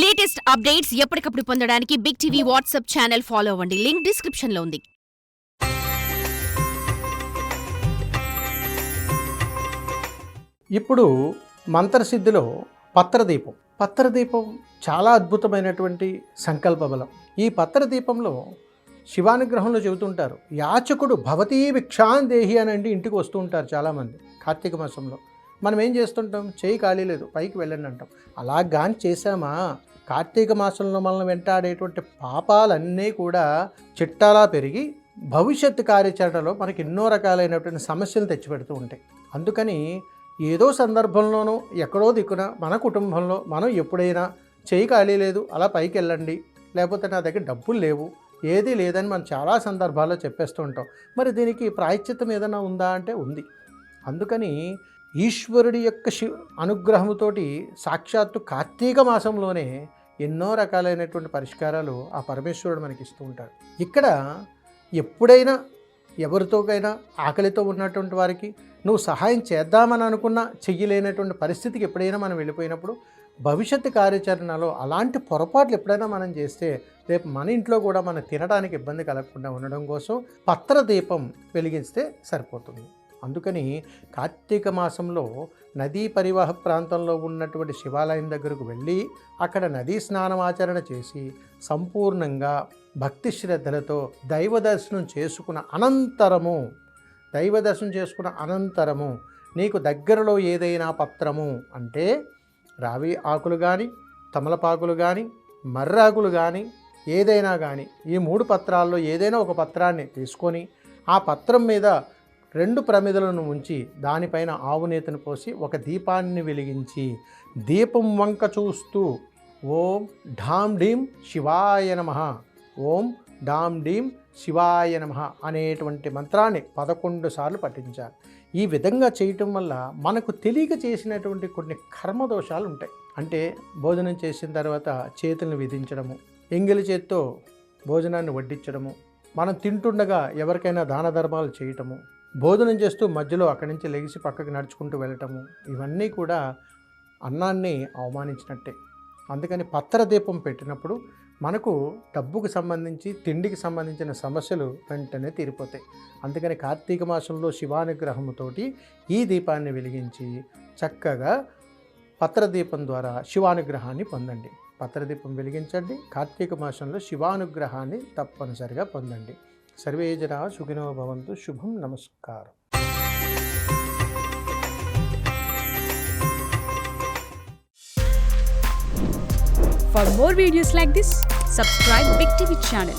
Latest updates ఎప్పటికప్పుడు పొందడానికి Big TV WhatsApp channel follow అవ్వండి. లింక్ డిస్క్రిప్షన్ లో ఉంది. ఇప్పుడు మంత్రసిద్ధిలో పత్రదీపం చాలా అద్భుతమైనటువంటి సంకల్ప బలం. ఈ పత్రదీపంలో శివానుగ్రహంలో చెబుతుంటారు, యాచకుడు భవతీ భిక్షాందేహి అనండి ఇంటికి వస్తూ ఉంటారు చాలామంది కార్తీక మాసంలో. మనం ఏం చేస్తుంటాం, చేయి ఖాళీ లేదు పైకి వెళ్ళండి అంటాం. అలా గాని చేశామా కార్తీక మాసంలో మనల్ని వెంటాడేటువంటి పాపాలన్నీ కూడా చిట్టాలా పెరిగి భవిష్యత్తు కార్యాచరణలో మనకి ఎన్నో రకాలైనటువంటి సమస్యలు తెచ్చిపెడుతూ ఉంటాయి. అందుకని ఏదో సందర్భంలోనూ ఎక్కడో దిక్కున మన కుటుంబంలో మనం ఎప్పుడైనా చేయి ఖాళీ లేదు అలా పైకి వెళ్ళండి, లేకపోతే నా దగ్గర డబ్బులు లేవు, ఏదీ లేదని మనం చాలా సందర్భాల్లో చెప్పేస్తూ ఉంటాం. మరి దీనికి ప్రాయశ్చిత్తం ఏదైనా ఉందా అంటే ఉంది. అందుకని ఈశ్వరుడి యొక్క అనుగ్రహంతోటి సాక్షాత్తు కార్తీక మాసంలోనే ఎన్నో రకాలైనటువంటి పరిష్కారాలు ఆ పరమేశ్వరుడు మనకి ఇస్తూ ఉంటాడు. ఇక్కడ ఎప్పుడైనా ఎవరితోకైనా ఆకలితో ఉన్నటువంటి వారికి నువ్వు సహాయం చేద్దామని అనుకున్నా చెయ్యలేనటువంటి పరిస్థితికి ఎప్పుడైనా మనం వెళ్ళిపోయినప్పుడు భవిష్యత్తు కార్యాచరణలో అలాంటి పొరపాట్లు ఎప్పుడైనా మనం చేస్తే రేపు మన ఇంట్లో కూడా మనం తినడానికి ఇబ్బంది కలగకుండా ఉండడం కోసం పత్రదీపం వెలిగిస్తే సరిపోతుంది. అందుకని కార్తీక మాసంలో నదీ పరివాహ ప్రాంతంలో ఉన్నటువంటి శివాలయం దగ్గరకు వెళ్ళి అక్కడ నదీ స్నానం ఆచరణ చేసి సంపూర్ణంగా భక్తి శ్రద్ధలతో దైవ దర్శనం చేసుకున్న అనంతరము నీకు దగ్గరలో ఏదైనా పత్రము అంటే రావి ఆకులు కానీ, తమలపాకులు కానీ, మర్రాకులు కానీ, ఏదైనా కానీ ఈ 3 పత్రాల్లో ఏదైనా ఒక పత్రాన్ని తీసుకొని ఆ పత్రం మీద 2 ప్రమిదలను ఉంచి దానిపైన ఆవు నేతను పోసి ఒక దీపాన్ని వెలిగించి దీపం వంక చూస్తూ ఓం ఢాం ఢీం శివాయ నమః, ఓం ఢాం ఢీం శివాయ నమః అనేటువంటి మంత్రాన్ని 11 సార్లు పఠించాలి. ఈ విధంగా చేయటం వల్ల మనకు తెలియక చేసినటువంటి కొన్ని కర్మదోషాలు ఉంటాయి. అంటే భోజనం చేసిన తర్వాత చేతులను విధించడము, ఎంగిలి చేత్తో భోజనాన్ని వడ్డించడము, మనం తింటుండగా ఎవరికైనా దాన ధర్మాలు చేయటము, భోజనం చేస్తూ మధ్యలో అక్కడి నుంచి లెగిసి పక్కకి నడుచుకుంటూ వెళ్ళటము, ఇవన్నీ కూడా అన్నాన్ని అవమానించినట్టే. అందుకని పత్రదీపం పెట్టినప్పుడు మనకు డబ్బుకు సంబంధించి తిండికి సంబంధించిన సమస్యలు వెంటనే తీరిపోతాయి. అందుకని కార్తీక మాసంలో శివానుగ్రహంతోటి ఈ దీపాన్ని వెలిగించి చక్కగా పత్రదీపం ద్వారా శివానుగ్రహాన్ని పొందండి. పత్రదీపం వెలిగించండి, కార్తీక మాసంలో శివానుగ్రహాన్ని తప్పనిసరిగా పొందండి. సర్వే జనా సుఖినో భవంతు. శుభం. నమస్కారం. For more videos like this, subscribe Big TV channel.